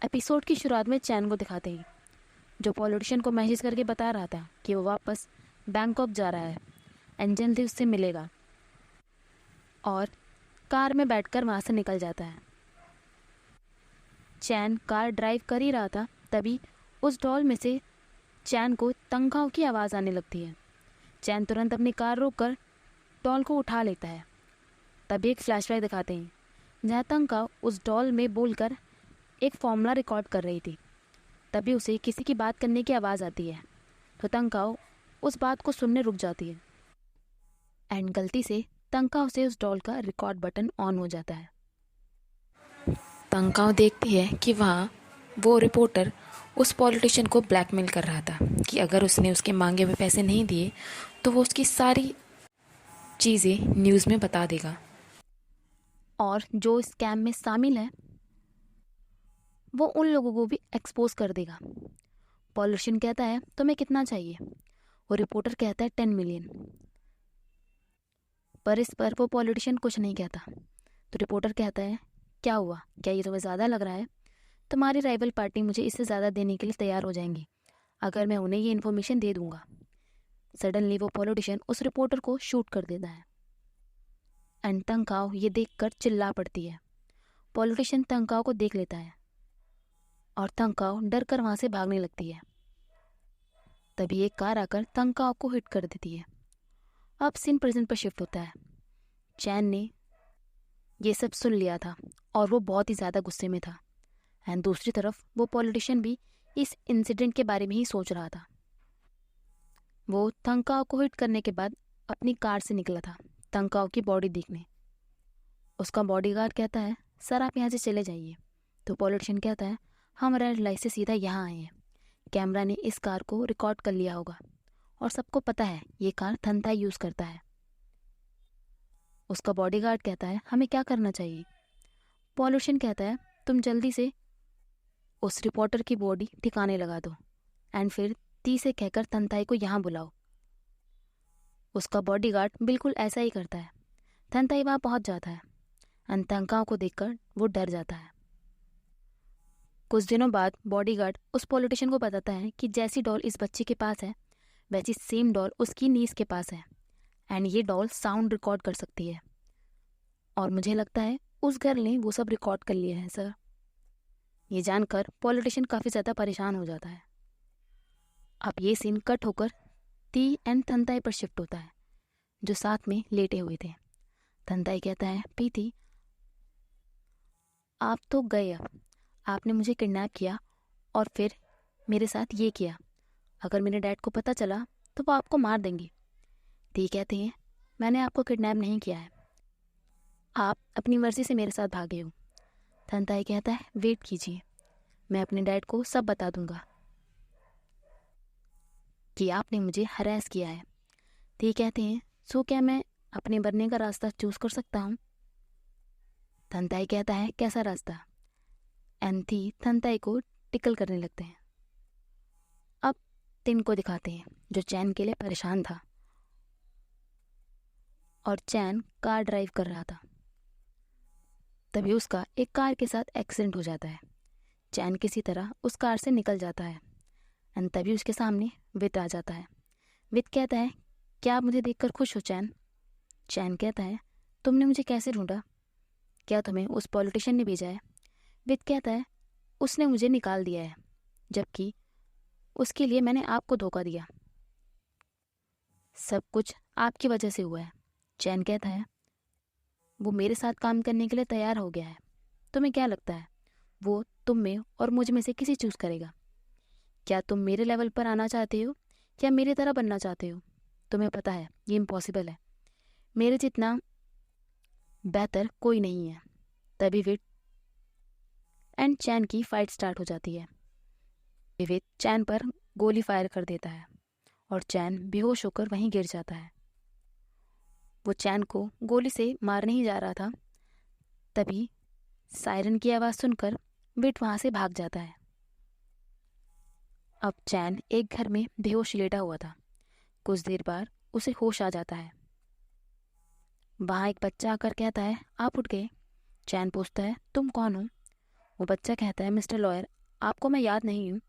Episode की शुरुआत में चैन को दिखाते ही जो पॉलिटिशियन को मैसेज करके बता रहा था कि वो वापस बैंकॉक जा रहा है एंड जल्दी उससे मिलेगा, और कार में बैठकर वहाँ से निकल जाता है। चैन कार ड्राइव कर ही रहा था, तभी उस डॉल में से चैन को तंखाव की आवाज़ आने लगती है। चैन तुरंत अपनी कार रोककर डॉल को उठा लेता है। तभी एक फ्लैशबैक दिखाते हैं जहाँ तंखाव उस डॉल में बोलकर एक फॉर्मूला रिकॉर्ड कर रही थी। तभी उसे किसी की बात करने की आवाज़ आती है, तो तंखाव उस बात को सुनने रुक जाती है एंड गलती से तंखाव से उस डॉल का रिकॉर्ड बटन ऑन हो जाता है। तंखाव देखती है कि वहाँ वो रिपोर्टर उस पॉलिटिशियन को ब्लैकमेल कर रहा था कि अगर उसने उसके मांगे हुए पैसे नहीं दिए तो वो उसकी सारी चीज़ें न्यूज़ में बता देगा और जो स्कैम में शामिल है वो उन लोगों को भी एक्सपोज कर देगा। पॉलिटिशियन कहता है तुम्हें कितना चाहिए, वो रिपोर्टर कहता है 10 मिलियन। पर इस पर वो पॉलिटिशियन कुछ नहीं कहता, तो रिपोर्टर कहता है क्या हुआ, क्या ये तुम्हें ज़्यादा लग रहा है? तुम्हारी राइवल पार्टी मुझे इससे ज़्यादा देने के लिए तैयार हो जाएंगी अगर मैं उन्हें ये इन्फॉर्मेशन दे दूंगा। सडनली वो पॉलिटिशियन उस रिपोर्टर को शूट कर देता है एंड तंखाव ये देखकर चिल्ला पड़ती है। पॉलिटिशियन तंखाव को देख लेता है और तंखाव डर कर वहाँ से भागने लगती है। तभी एक कार आकर तंखाव को हिट कर देती है। अब सीन प्रेजेंट पर शिफ्ट होता है। चैन ने ये सब सुन लिया था और वो बहुत ही ज़्यादा गुस्से में था एंड दूसरी तरफ वो पॉलिटिशियन भी इस इंसिडेंट के बारे में ही सोच रहा था। वो तंखाव को हिट करने के बाद अपनी कार से निकला था तंखाव की बॉडी देखने। उसका बॉडीगार्ड कहता है सर आप यहाँ से चले जाइए, तो पॉलिटिशियन कहता है हम रेड लाइट से सीधा यहाँ आए हैं, कैमरा ने इस कार को रिकॉर्ड कर लिया होगा और सबको पता है ये कार थंथाई यूज़ करता है। उसका बॉडीगार्ड कहता है हमें क्या करना चाहिए? पॉलिटिशियन कहता है तुम जल्दी से उस रिपोर्टर की बॉडी ठिकाने लगा दो एंड फिर 30 से कहकर थंथाई को यहाँ बुलाओ। उसका बॉडीगार्ड बिल्कुल ऐसा ही करता है। थंथाई वहाँ पहुँच जाता है एंड तंखाव को देखकर वो डर जाता है। कुछ दिनों बाद बॉडीगार्ड उस पॉलिटिशियन को बताता है कि जैसी डॉल इस बच्चे के पास है वैसी सेम डॉल उसकी नीस के पास है एंड ये डॉल साउंड रिकॉर्ड कर सकती है, और मुझे लगता है उस गर्ल ने वो सब रिकॉर्ड कर लिया है सर। ये जानकर पॉलिटिशियन काफ़ी ज़्यादा परेशान हो जाता है। अब ये सीन कट होकर ती एंड थंताई पर शिफ्ट होता है जो साथ में लेटे हुए थे। थंताई कहता है प्रीति आप तो गए, अब आपने मुझे किडनैप किया और फिर मेरे साथ ये किया। अगर मेरे डैड को पता चला तो वो आपको मार देंगे। ती कहते हैं मैंने आपको किडनैप नहीं किया है, आप अपनी मर्जी से मेरे साथ भागे हो। थंताई कहता है वेट कीजिए, मैं अपने डैड को सब बता दूंगा कि आपने मुझे हरास किया है। ती कहते हैं सो क्या मैं अपने बनने का रास्ता चूज कर सकता हूँ? थंताई कहता है कैसा रास्ता? एंड थी थंताई को टिकल करने लगते हैं। अब तिन को दिखाते हैं जो चैन के लिए परेशान था और चैन कार ड्राइव कर रहा था। तभी उसका एक कार के साथ एक्सीडेंट हो जाता है। चैन किसी तरह उस कार से निकल जाता है एंड तभी उसके सामने वित आ जाता है। वित कहता है क्या आप मुझे देखकर खुश हो चैन? चैन कहता है तुमने मुझे कैसे ढूंढा? क्या तुम्हें उस पॉलिटिशियन ने भेजा है? वित कहता है उसने मुझे निकाल दिया है, जबकि उसके लिए मैंने आपको धोखा दिया। सब कुछ आपकी वजह से हुआ है। चैन कहता है वो मेरे साथ काम करने के लिए तैयार हो गया है। तुम्हें क्या लगता है वो तुम में और मुझ में से किसी चूज़ करेगा? क्या तुम मेरे लेवल पर आना चाहते हो या मेरी तरह बनना चाहते हो? तुम्हें पता है ये इम्पॉसिबल है, मेरे जितना बेहतर कोई नहीं है। तभी विट एंड चैन की फाइट स्टार्ट हो जाती है। विवित चैन पर गोली फायर कर देता है और चैन बेहोश होकर वहीं गिर जाता है। वो चैन को गोली से मारने ही जा रहा था, तभी सायरन की आवाज़ सुनकर विट वहाँ से भाग जाता है। अब चैन एक घर में बेहोश लेटा हुआ था। कुछ देर बाद उसे होश आ जाता है। वहाँ एक बच्चा आकर कहता है आप उठ गए। चैन पूछता है तुम कौन हो? वो बच्चा कहता है, मिस्टर लॉयर, आपको मैं याद नहीं हूँ।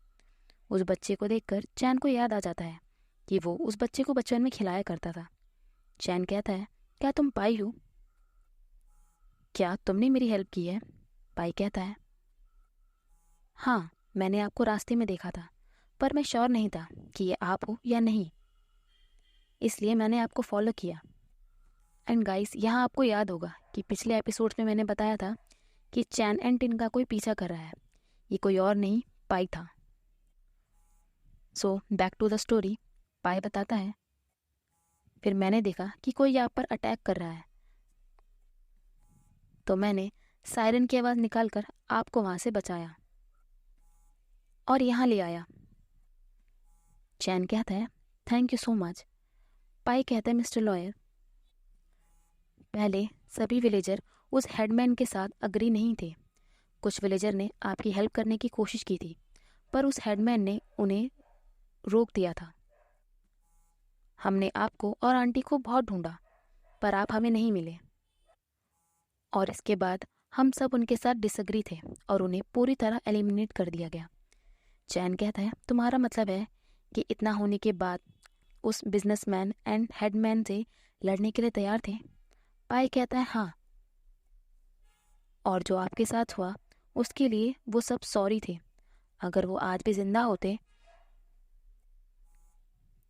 उस बच्चे को देखकर चैन को याद आ जाता है कि वो उस बच्चे को बचपन में खिलाया करता था। चैन कहता है, क्या तुम पाई हो? क्या तुमने मेरी हेल्प की है? पाई कहता है, हाँ, मैंने आपको रास्ते में देखा था, पर मैं श्योर नहीं था कि ये आप हो या नहीं, इसलिए मैंने आपको फॉलो किया। एंड गाइस, यहाँ आपको याद होगा कि पिछले एपिसोड्स में मैंने बताया था कि चैन एंड टिन का कोई पीछा कर रहा है। ये कोई और नहीं, पाई था। So back to the story. Pi बताता है, फिर मैंने देखा कि कोई आप पर अटैक कर रहा है, तो मैंने सायरन की आवाज़ निकालकर आपको वहाँ से बचाया और यहाँ ले आया। चैन कहता है, थैंक यू सो मच। पाई कहता है, मिस्टर लॉयर, पहले सभी विलेजर उस हेडमैन के साथ अग्री नहीं थे। कुछ विलेजर ने आपकी हेल्प करने की कोशिश की थी, पर उस हेडमैन ने उन्हें रोक दिया था। हमने आपको और आंटी को बहुत ढूंढा, पर आप हमें नहीं मिले, और इसके बाद हम सब उनके साथ डिसएग्री थे और उन्हें पूरी तरह एलिमिनेट कर दिया गया। चैन कहता है, तुम्हारा मतलब है कि इतना होने के बाद उस बिजनेसमैन एंड हेडमैन से लड़ने के लिए तैयार थे? पाई कहता है, हाँ, और जो आपके साथ हुआ उसके लिए वो सब सॉरी थे। अगर वो आज भी जिंदा होते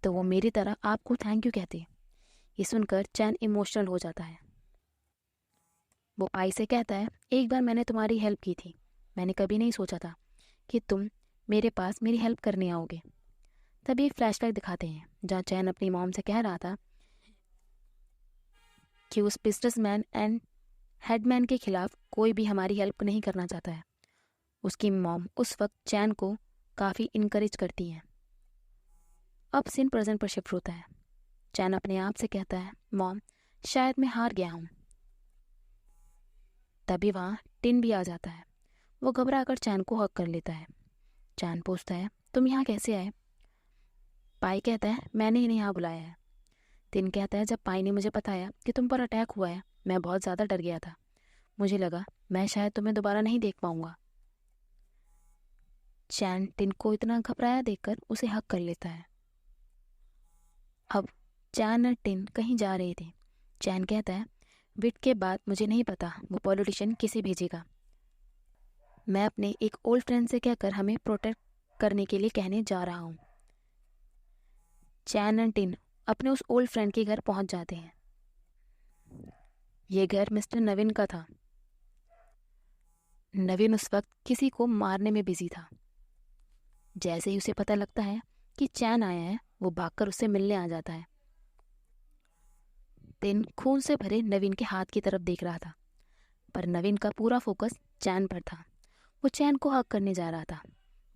तो वो मेरी तरह आपको थैंक यू कहते। ये सुनकर चैन इमोशनल हो जाता है। वो पाई से कहता है, एक बार मैंने तुम्हारी हेल्प की थी। मैंने कभी नहीं सोचा था कि तुम मेरे पास मेरी हेल्प करने आओगे। तभी एक फ्लैशबैक दिखाते हैं जहाँ चैन अपनी मॉम से कह रहा था कि उस बिजनेसमैन एंड हेडमैन के खिलाफ कोई भी हमारी हेल्प नहीं करना चाहता है। उसकी मॉम उस वक्त चैन को काफ़ी इनकरेज करती हैं। अब सीन प्रेजेंट पर शिफ्ट होता है। चैन अपने आप से कहता है, मॉम, शायद मैं हार गया हूँ। तभी वहाँ टिन भी आ जाता है। वो घबरा कर चैन को हक कर लेता है। चैन पूछता है, तुम यहाँ कैसे आए? पाई कहता है, मैंने इन्हें यहाँ बुलाया है। टिन कहता है, जब पाई ने मुझे बताया कि तुम पर अटैक हुआ है, मैं बहुत ज़्यादा डर गया था। मुझे लगा मैं शायद तुम्हें दोबारा नहीं देख पाऊंगा। चैन टिन को इतना घबराया देखकर उसे हक कर लेता है। अब चैन और टिन कहीं जा रहे थे। चैन कहता है, विट के बाद मुझे नहीं पता वो पॉलिटिशियन किसे भेजेगा। मैं अपने एक ओल्ड फ्रेंड से कहकर हमें प्रोटेक्ट करने के लिए कहने जा रहा हूँ। चैन और टिन अपने उस ओल्ड फ्रेंड के घर पहुंच जाते हैं। ये घर मिस्टर नवीन का था। नवीन उस वक्त किसी को मारने में बिजी था। जैसे ही उसे पता लगता है कि चैन आया है, वो भागकर उससे मिलने आ जाता है। टिन खून से भरे नवीन के हाथ की तरफ देख रहा था, पर नवीन का पूरा फोकस चैन पर था। वो चैन को हक करने जा रहा था,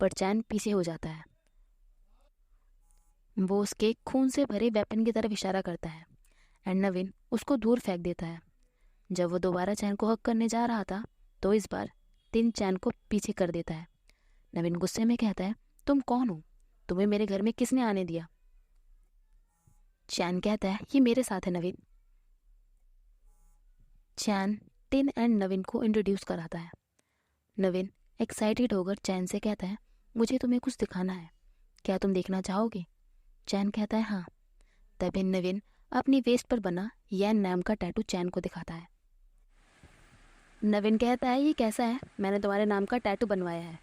पर चैन पीछे हो जाता है। वो उसके खून से भरे वेपन की तरफ इशारा करता है एंड नवीन उसको दूर फेंक देता है। जब वो दोबारा चैन को हक करने जा रहा था, तो इस बार टिन चैन को पीछे कर देता है। नवीन गुस्से में कहता है, तुम कौन हो? तुम्हें मेरे घर में किसने आने दिया? चैन कहता है, ये मेरे साथ है नवीन। चैन टिन एंड नवीन को इंट्रोड्यूस कराता है। नवीन एक्साइटेड होकर चैन से कहता है, मुझे तुम्हें कुछ दिखाना है, क्या तुम देखना चाहोगे? चैन कहता है, हाँ। तभी नवीन अपनी वेस्ट पर बना यैन नाम का टैटू चैन को दिखाता है। नवीन कहता है, ये कैसा है? मैंने तुम्हारे नाम का टैटू बनवाया है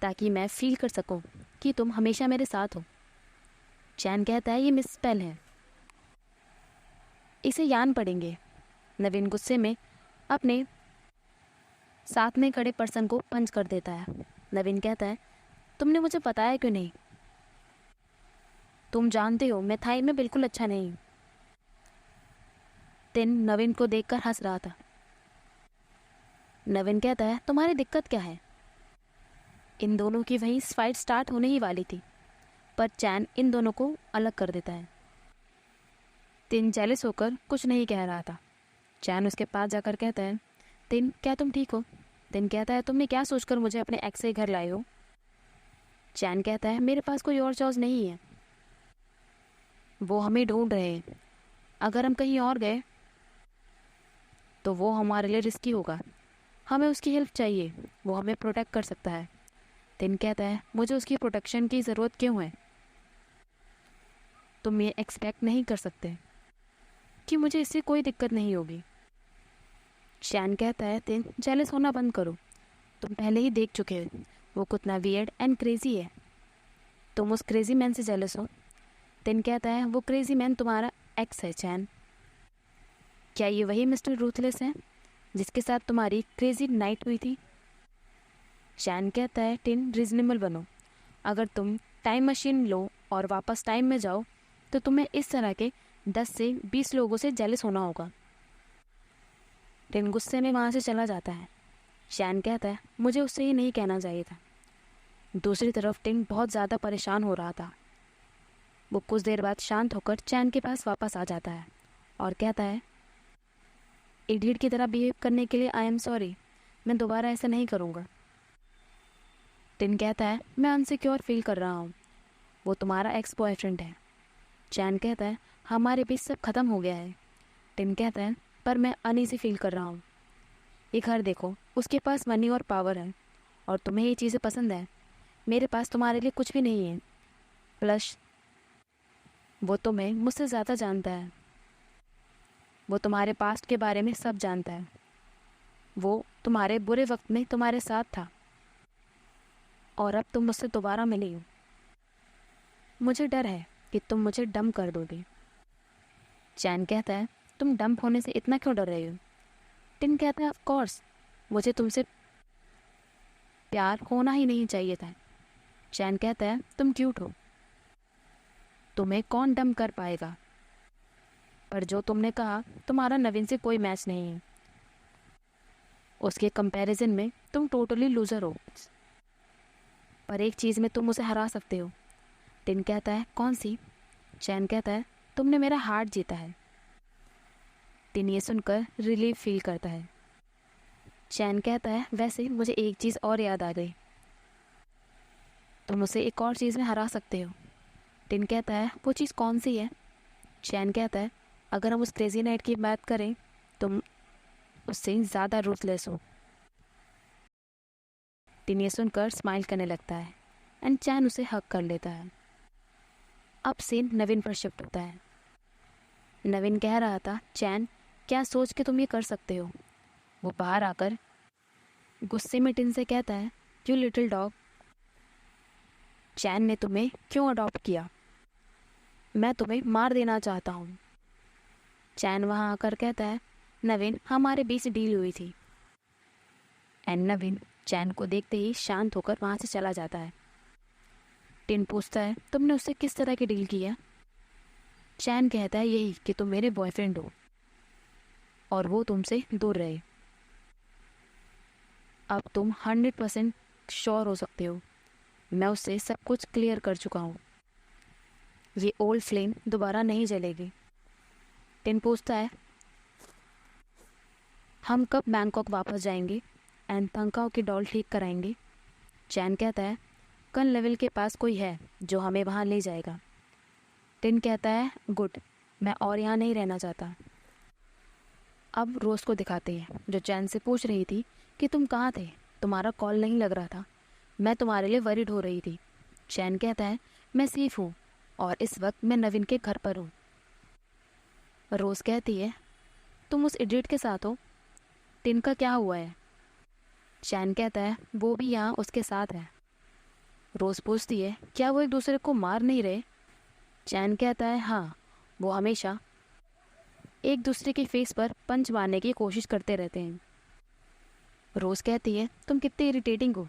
ताकि मैं फील कर सकूं कि तुम हमेशा मेरे साथ हो। चैन कहता है, ये मिसस्पेल है, इसे यान पढ़ेंगे। नवीन गुस्से में अपने साथ में खड़े पर्सन को पंच कर देता है। नवीन कहता है, तुमने मुझे बताया क्यों नहीं? तुम जानते हो मैं थाई में बिल्कुल अच्छा नहीं। टिन नवीन को देखकर हंस रहा था। नवीन कहता है, तुम्हारी दिक्कत क्या है? इन दोनों की वही फाइट स्टार्ट होने ही वाली थी, पर चैन इन दोनों को अलग कर देता है। टिन जेलस होकर कुछ नहीं कह रहा था। चैन उसके पास जाकर कहता है, टिन, क्या तुम ठीक हो? टिन कहता है, तुमने क्या सोचकर मुझे अपने एक्स के घर लाए हो? चैन कहता है, मेरे पास कोई और चॉइस नहीं है, वो हमें ढूंढ रहे हैं। अगर हम कहीं और गए तो वो हमारे लिए रिस्की होगा। हमें उसकी हेल्प चाहिए, वो हमें प्रोटेक्ट कर सकता है। तिन कहता है मुझे उसकी प्रोटेक्शन की ज़रूरत क्यों है? तुम ये एक्सपेक्ट नहीं कर सकते कि मुझे इससे कोई दिक्कत नहीं होगी। चैन कहता है तिन जेलस होना बंद करो, तुम पहले ही देख चुके हो वो कितना वियर्ड एंड क्रेजी है। तुम उस क्रेजी मैन से जेलस हो। तिन कहता है वो क्रेजी मैन तुम्हारा एक्स है चैन। क्या ये वही मिस्टर रूथलेस है जिसके साथ तुम्हारी क्रेजी नाइट हुई थी? चैन कहता है टिन रीजनेबल बनो, अगर तुम टाइम मशीन लो और वापस टाइम में जाओ तो तुम्हें इस तरह के 10 से 20 लोगों से जेलस होना होगा। टिन गुस्से में वहाँ से चला जाता है। चैन कहता है मुझे उससे ये नहीं कहना चाहिए था। दूसरी तरफ टिन बहुत ज़्यादा परेशान हो रहा था। वो कुछ देर बाद शांत होकर चैन के पास वापस आ जाता है और कहता है इडियट की तरह बिहेव करने के लिए आई एम सॉरी, मैं दोबारा ऐसा नहीं करूँगा। टिन कहता है मैं अनसिक्योर फील कर रहा हूँ, वो तुम्हारा एक्स बॉयफ्रेंड है। चैन कहता है हमारे बीच सब खत्म हो गया है। टिन कहता है पर मैं अनईजी फील कर रहा हूँ। ये घर देखो, उसके पास मनी और पावर है और तुम्हें ये चीज़ें पसंद है, मेरे पास तुम्हारे लिए कुछ भी नहीं है। प्लस वो तुम्हें मुझसे ज़्यादा जानता है, वो तुम्हारे पास्ट के बारे में सब जानता है, वो तुम्हारे बुरे वक्त में तुम्हारे साथ था और अब तुम मुझसे दोबारा मिली हो। मुझे डर है कि तुम मुझे डंप कर दोगे। चैन कहता है तुम डंप होने से इतना क्यों डर रहे हो? टिन कहता है ऑफ कोर्स, मुझे तुमसे प्यार होना ही नहीं चाहिए था। चैन कहता है तुम क्यूट हो, तुम्हें कौन डंप कर पाएगा? पर जो तुमने कहा तुम्हारा नवीन से कोई मैच नहीं है, उसके कंपैरिजन में तुम टोटली लूज़र हो। पर एक चीज़ में तुम उसे हरा सकते हो। टिन कहता है कौन सी? चैन कहता है तुमने मेरा हार्ट जीता है। टिन ये सुनकर रिलीफ फील करता है। चैन कहता है वैसे मुझे एक चीज़ और याद आ गई, तुम उसे एक और चीज़ में हरा सकते हो। टिन कहता है वो चीज़ कौन सी है? चैन कहता है अगर हम उस क्रेजी नाइट की बात करें तुम उससे ज़्यादा रूथलेस हो। टिन ये सुनकर स्माइल करने लगता है एंड चैन उसे हक कर लेता है। अब सीन नवीन पर शिफ्ट होता है। नवीन कह रहा था चैन क्या सोच के तुम ये कर सकते हो? वो बाहर आकर गुस्से में टिन से कहता है यू लिटिल डॉग, चैन ने तुम्हें क्यों अडॉप्ट किया? मैं तुम्हें मार देना चाहता हूँ। चैन वहाँ आकर कहता है नवीन हमारे बीच डील हुई थी। एंड नवीन चैन को देखते ही शांत होकर वहाँ से चला जाता है। टिन पूछता है तुमने उससे किस तरह की डील की है? चैन कहता है यही कि तुम मेरे बॉयफ्रेंड हो और वो तुमसे दूर रहे। अब तुम 100% श्योर हो सकते हो, मैं उससे सब कुछ क्लियर कर चुका हूँ, ये ओल्ड फ्लेम दोबारा नहीं जलेगी। टिन पूछता है हम कब बैंकॉक वापस जाएंगे एंड तंकाओ की डॉल ठीक कराएंगे? चैन कहता है कल लेवल के पास कोई है जो हमें वहाँ ले जाएगा। टिन कहता है गुड, मैं और यहाँ नहीं रहना चाहता। अब रोज़ को दिखाते हैं जो चैन से पूछ रही थी कि तुम कहाँ थे, तुम्हारा कॉल नहीं लग रहा था, मैं तुम्हारे लिए वरीड हो रही थी। चैन कहता है मैं सेफ हूँ और इस वक्त मैं नवीन के घर पर हूँ। रोज़ कहती है तुम उस इडियट के साथ हो, टिन का क्या हुआ है? चैन कहता है वो भी यहाँ उसके साथ है। रोज़ पूछती है क्या वो एक दूसरे को मार नहीं रहे? चैन कहता है हाँ, वो हमेशा एक दूसरे के फेस पर पंच मारने की कोशिश करते रहते हैं। रोज़ कहती है तुम कितने इरिटेटिंग हो,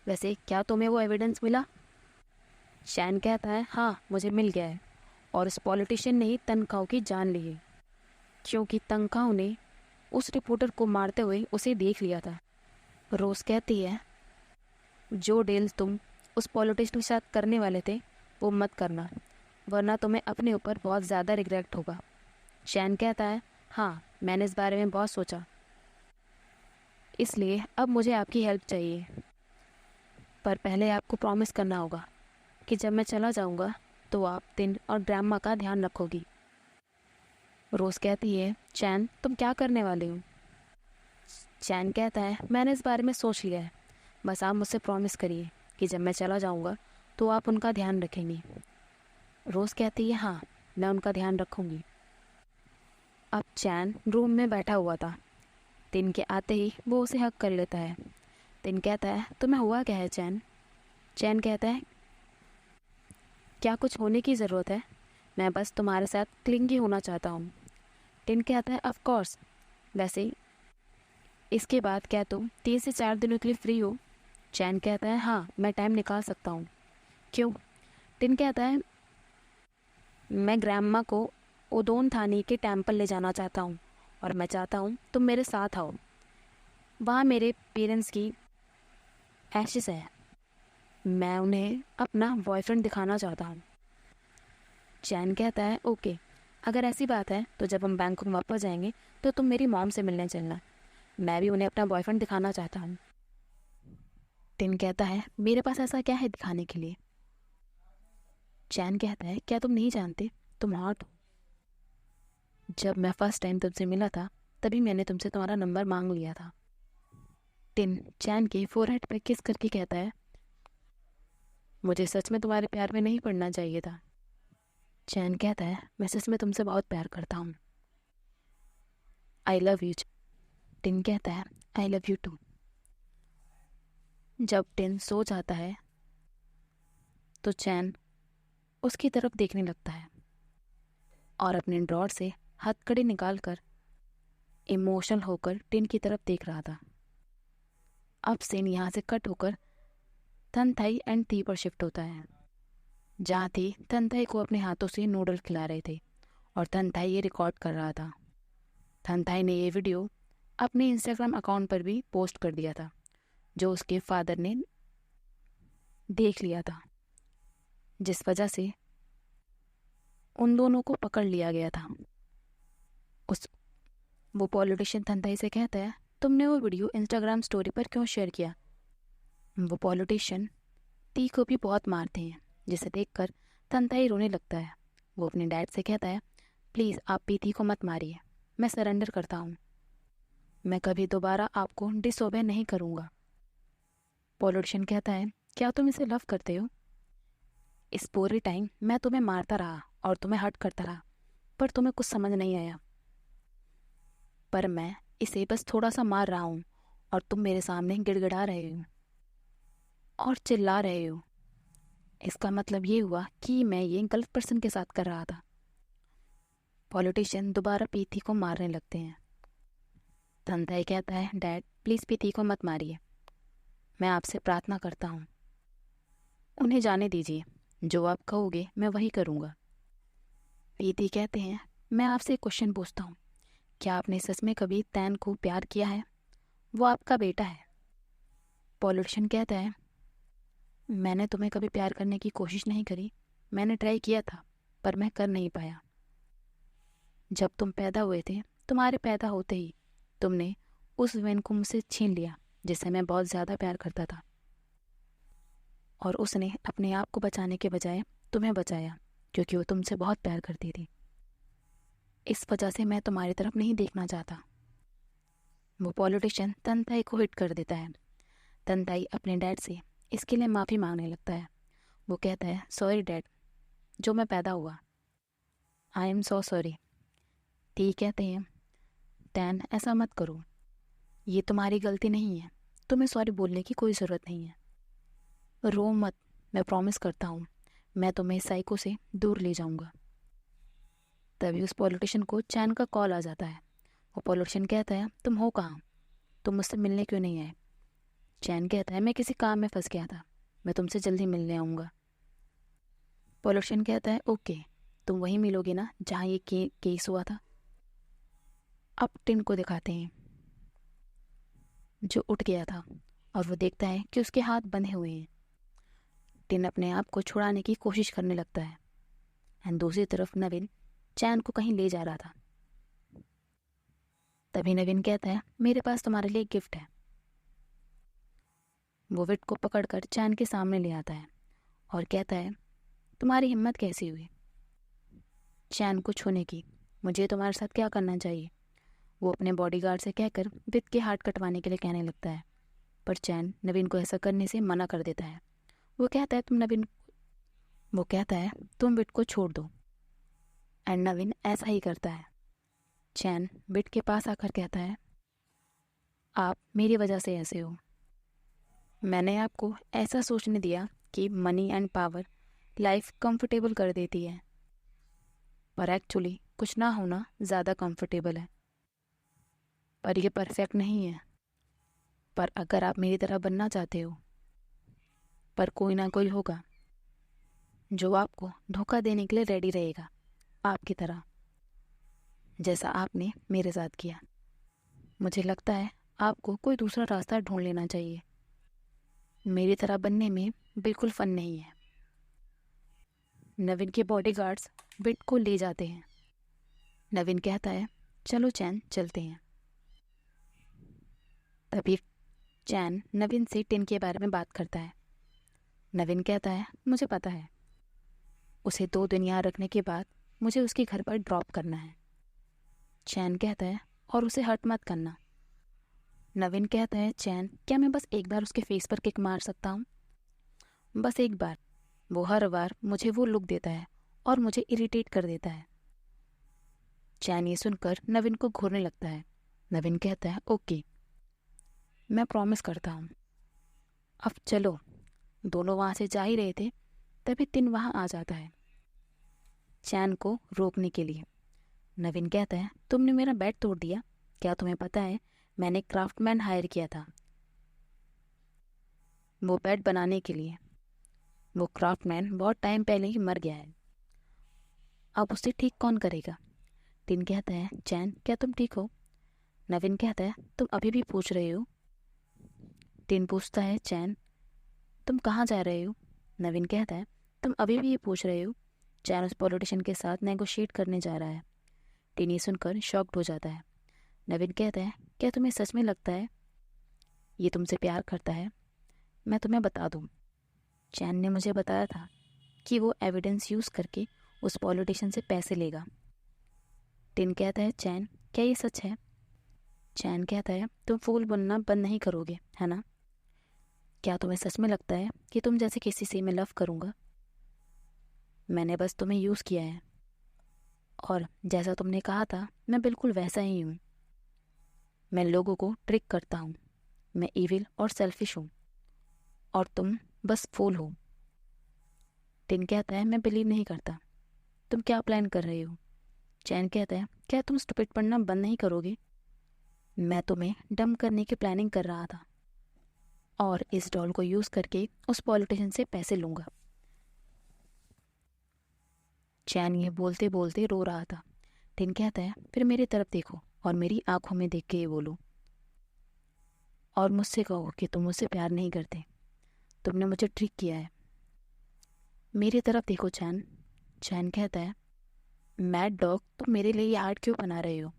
वैसे क्या तुम्हें वो एविडेंस मिला? चैन कहता है हाँ मुझे मिल गया है और उस पॉलिटिशियन ने ही तनख्वाह की जान ली है, क्योंकि तनख्वाह ने उस रिपोर्टर को मारते हुए उसे देख लिया था। रोज़ कहती है जो डील तुम उस पॉलिटिशियन के साथ करने वाले थे वो मत करना, वरना तुम्हें अपने ऊपर बहुत ज़्यादा रिग्रेट होगा। चैन कहता है हाँ मैंने इस बारे में बहुत सोचा, इसलिए अब मुझे आपकी हेल्प चाहिए, पर पहले आपको प्रॉमिस करना होगा कि जब मैं चला जाऊंगा तो आप टिन और ग्रैंडमा का ध्यान रखोगी। रोज़ कहती है चैन तुम क्या करने वाले हो? चैन कहता है मैंने इस बारे में सोच लिया है, बस आप मुझसे प्रॉमिस करिए कि जब मैं चला जाऊँगा तो आप उनका ध्यान रखेंगी। रोज़ कहती है हाँ, मैं उनका ध्यान रखूँगी। अब चैन रूम में बैठा हुआ था। तिन के आते ही वो उसे हक कर लेता है। तिन कहता है तुम्हें हुआ क्या है चैन? चैन कहता है क्या कुछ होने की ज़रूरत है, मैं बस तुम्हारे साथ क्लिंगी होना चाहता हूँ। टिन कहता है ऑफ कोर्स, वैसे इसके बाद क्या तुम 3 से 4 दिनों के लिए फ्री हो? चैन कहता है हाँ, मैं टाइम निकाल सकता हूँ। क्यों? टिन कहता है मैं ग्रैम्मा को ओदोन थानी के टेम्पल ले जाना चाहता हूँ और मैं चाहता हूँ तुम मेरे साथ आओ। वहाँ मेरे पेरेंट्स की एशेस है, मैं उन्हें अपना बॉयफ्रेंड दिखाना चाहता हूँ। चैन कहता है ओके, अगर ऐसी बात है तो जब हम बैंकॉक वापस जाएंगे तो तुम मेरी मॉम से मिलने चलना, मैं भी उन्हें अपना बॉयफ्रेंड दिखाना चाहता हूँ। टिन कहता है मेरे पास ऐसा क्या है दिखाने के लिए? चैन कहता है क्या तुम नहीं जानते, तुम हॉट हो। जब मैं फर्स्ट टाइम तुमसे मिला था तभी मैंने तुमसे तुम्हारा नंबर मांग लिया था। टिन चैन के फोरहेड पर किस करके कहता है मुझे सच में तुम्हारे प्यार में नहीं पड़ना चाहिए था। चैन कहता है मैं सच में तुमसे बहुत प्यार करता हूँ, आई लव यू। टिन कहता है आई लव यू टू। जब टिन सो जाता है तो चैन उसकी तरफ देखने लगता है और अपने ड्रॉर से हथकड़ी निकालकर इमोशनल होकर टिन की तरफ देख रहा था। अब सीन यहाँ से कट होकर थनथाई एंड टी पर शिफ्ट होता है, जहाँ थी थनथाई को अपने हाथों से नूडल खिला रहे थे और थनथाई ये रिकॉर्ड कर रहा था। थनथाई ने ये वीडियो अपने इंस्टाग्राम अकाउंट पर भी पोस्ट कर दिया था, जो उसके फादर ने देख लिया था, जिस वजह से उन दोनों को पकड़ लिया गया था। वो पॉलिटिशियन थनथाई से कहता है तुमने वो वीडियो इंस्टाग्राम स्टोरी पर क्यों शेयर किया? वो पॉलिटिशियन टी को भी बहुत मारते हैं, जिसे देखकर थनथाई रोने लगता है। वो अपने डैड से कहता है प्लीज़ आप पीती को मत मारिए, मैं सरेंडर करता हूँ, मैं कभी दोबारा आपको डिसओबे नहीं करूँगा। पॉलिटिशियन कहता है क्या तुम इसे लव करते हो? इस पूरे टाइम मैं तुम्हें मारता रहा और तुम्हें हर्ट करता रहा, पर तुम्हें कुछ समझ नहीं आया। पर मैं इसे बस थोड़ा सा मार रहा हूँ और तुम मेरे सामने गिड़गिड़ा रहे हो और चिल्ला रहे हो। इसका मतलब ये हुआ कि मैं ये गलत पर्सन के साथ कर रहा था। पॉलिटिशियन दोबारा पीथी को मारने लगते हैं। थनथाई कहता है डैड प्लीज़ पीथी को मत मारिए, मैं आपसे प्रार्थना करता हूँ, उन्हें जाने दीजिए, जो आप कहोगे मैं वही करूँगा। पीथी कहते हैं मैं आपसे एक क्वेश्चन पूछता हूँ, क्या आपने सच में कभी तैन को प्यार किया है? वो आपका बेटा है। पॉलिटिशियन कहता है मैंने तुम्हें कभी प्यार करने की कोशिश नहीं करी, मैंने ट्राई किया था पर मैं कर नहीं पाया। जब तुम पैदा हुए थे, तुम्हारे पैदा होते ही तुमने उस वैन को मुझसे छीन लिया जिसे मैं बहुत ज़्यादा प्यार करता था, और उसने अपने आप को बचाने के बजाय तुम्हें बचाया क्योंकि वो तुमसे बहुत प्यार करती थी। इस वजह से मैं तुम्हारी तरफ नहीं देखना चाहता। वो पॉलिटिशियन तनताई को हिट कर देता है। तनताई अपने डैड से इसके लिए माफ़ी मांगने लगता है। वो कहता है सॉरी डैड, जो मैं पैदा हुआ, आई एम सो सॉरी। ठीक कहते हैं टैन ऐसा मत करो, ये तुम्हारी गलती नहीं है, तुम्हें सॉरी बोलने की कोई ज़रूरत नहीं है। रो मत, मैं प्रॉमिस करता हूँ मैं तुम्हें साइको से दूर ले जाऊँगा। तभी उस पॉलिटिशियन को चैन का कॉल आ जाता है। वो पॉलिटिशियन कहता है तुम हो कहाँ, तुम मुझसे मिलने क्यों नहीं आए? चैन कहता है मैं किसी काम में फंस गया था, मैं तुमसे जल्दी मिलने आऊँगा। पॉलिटिशियन कहता है ओके, तुम वहीं मिलोगे ना जहाँ ये केस हुआ था? अब टिन को दिखाते हैं जो उठ गया था और वो देखता है कि उसके हाथ बंधे हुए हैं। टिन अपने आप को छुड़ाने की कोशिश करने लगता है एंड दूसरी तरफ नवीन चैन को कहीं ले जा रहा था। तभी नवीन कहता है मेरे पास तुम्हारे लिए गिफ्ट है। वो विट को पकड़कर चैन के सामने ले आता है और कहता है तुम्हारी हिम्मत कैसी हुई चैन को छूने की, मुझे तुम्हारे साथ क्या करना चाहिए? वो अपने बॉडीगार्ड से कहकर विद के हार्ट कटवाने के लिए कहने लगता है, पर चैन नवीन को ऐसा करने से मना कर देता है। वो कहता है तुम विद को छोड़ दो, एंड नवीन ऐसा ही करता है। चैन विद के पास आकर कहता है, आप मेरी वजह से ऐसे हो। मैंने आपको ऐसा सोचने दिया कि money and power life comfortable कर देती है, पर एक्चुअली कुछ ना होना ज़्यादा कंफर्टेबल है। पर यह परफेक्ट नहीं है। पर अगर आप मेरी तरह बनना चाहते हो, पर कोई ना कोई होगा जो आपको धोखा देने के लिए रेडी रहेगा, आपकी तरह, जैसा आपने मेरे साथ किया। मुझे लगता है आपको कोई दूसरा रास्ता ढूंढ लेना चाहिए। मेरी तरह बनने में बिल्कुल फन नहीं है। नवीन के बॉडीगार्ड्स विट को ले जाते हैं। नवीन कहता है, चलो चैन चलते हैं। तभी चैन नवीन से टिन के बारे में बात करता है। नवीन कहता है, मुझे पता है। उसे 2 दिन यहाँ रखने के बाद मुझे उसके घर पर ड्रॉप करना है। चैन कहता है, और उसे हर्ट मत करना। नवीन कहता है, चैन क्या मैं बस एक बार उसके फेस पर किक मार सकता हूँ? बस एक बार। वो हर बार मुझे वो लुक देता है और मुझे इरिटेट कर देता है। चैन ये सुनकर नवीन को घूरने लगता है। नवीन कहता है, ओके, मैं प्रॉमिस करता हूँ। अब चलो। दोनों वहाँ से जा ही रहे थे, तभी टिन वहाँ आ जाता है चैन को रोकने के लिए। नवीन कहता है, तुमने मेरा बेड तोड़ दिया। क्या तुम्हें पता है मैंने क्राफ्टमैन हायर किया था वो बेड बनाने के लिए। वो क्राफ्टमैन बहुत टाइम पहले ही मर गया है। अब उसे ठीक कौन करेगा? टिन कहता है, चैन क्या तुम ठीक हो? नवीन कहता है, तुम अभी भी पूछ रहे हो? टिन पूछता है, चैन तुम कहाँ जा रहे हो? नवीन कहता है, तुम अभी भी ये पूछ रहे हो? चैन उस पॉलिटिशियन के साथ नेगोशिएट करने जा रहा है। टिन ये सुनकर शॉक्ड हो जाता है। नवीन कहता है, क्या तुम्हें सच में लगता है ये तुमसे प्यार करता है? मैं तुम्हें बता दूँ, चैन ने मुझे बताया था कि वो एविडेंस यूज़ करके उस पॉलिटिशियन से पैसे लेगा। टिन कहता है, चैन क्या ये सच है? चैन कहता है, तुम फूल बनना बंद नहीं करोगे, है ना? क्या तुम्हें सच में लगता है कि तुम जैसे किसी से मैं लव करूँगा? मैंने बस तुम्हें यूज़ किया है, और जैसा तुमने कहा था मैं बिल्कुल वैसा ही हूँ। मैं लोगों को ट्रिक करता हूँ। मैं इविल और सेल्फिश हूँ, और तुम बस फूल हो। टिन कहता है, मैं बिलीव नहीं करता। तुम क्या प्लान कर रहे हो? चैन कहता है, क्या तुम स्टूपिड पढ़ना बंद नहीं करोगे? मैं तुम्हें डम करने की प्लानिंग कर रहा था, और इस डॉल को यूज़ करके उस पॉलिटिशियन से पैसे लूँगा। चैन ये बोलते बोलते रो रहा था। टिन कहता है, फिर मेरी तरफ देखो और मेरी आंखों में देख के ये बोलो, और मुझसे कहो कि तुम मुझसे प्यार नहीं करते। तुमने मुझे ट्रिक किया है। मेरी तरफ देखो चैन। चैन कहता है, मैड डॉग तुम मेरे लिए ये आर्ट क्यों बना रहे हो?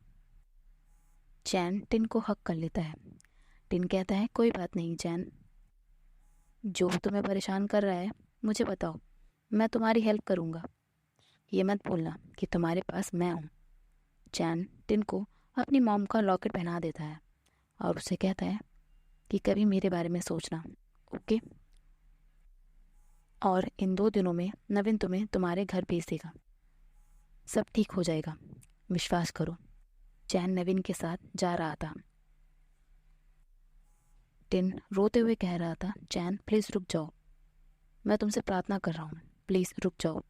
चैन टिन को हक कर लेता है। टिन कहता है, कोई बात नहीं चैन, जो तुम्हें परेशान कर रहा है मुझे बताओ, मैं तुम्हारी हेल्प करूँगा। ये मत भूलना कि तुम्हारे पास मैं हूँ। चैन टिन को अपनी मॉम का लॉकेट पहना देता है और उसे कहता है कि कभी मेरे बारे में सोचना, ओके? और इन 2 दिनों में नवीन तुम्हें तुम्हारे घर भेज देगा। सब ठीक हो जाएगा, विश्वास करो। चैन नवीन के साथ जा रहा था। टिन रोते हुए कह रहा था, चैन प्लीज़ रुक जाओ, मैं तुमसे प्रार्थना कर रहा हूँ, प्लीज़ रुक जाओ।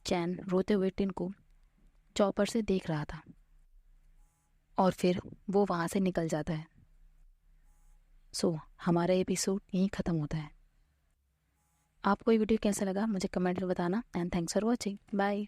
चैन रोते हुए टिन को चौपर से देख रहा था, और फिर वो वहाँ से निकल जाता है। हमारा एपिसोड यहीं ख़त्म होता है। आपको ये वीडियो कैसा लगा मुझे कमेंट में बताना, and thanks for watching. Bye.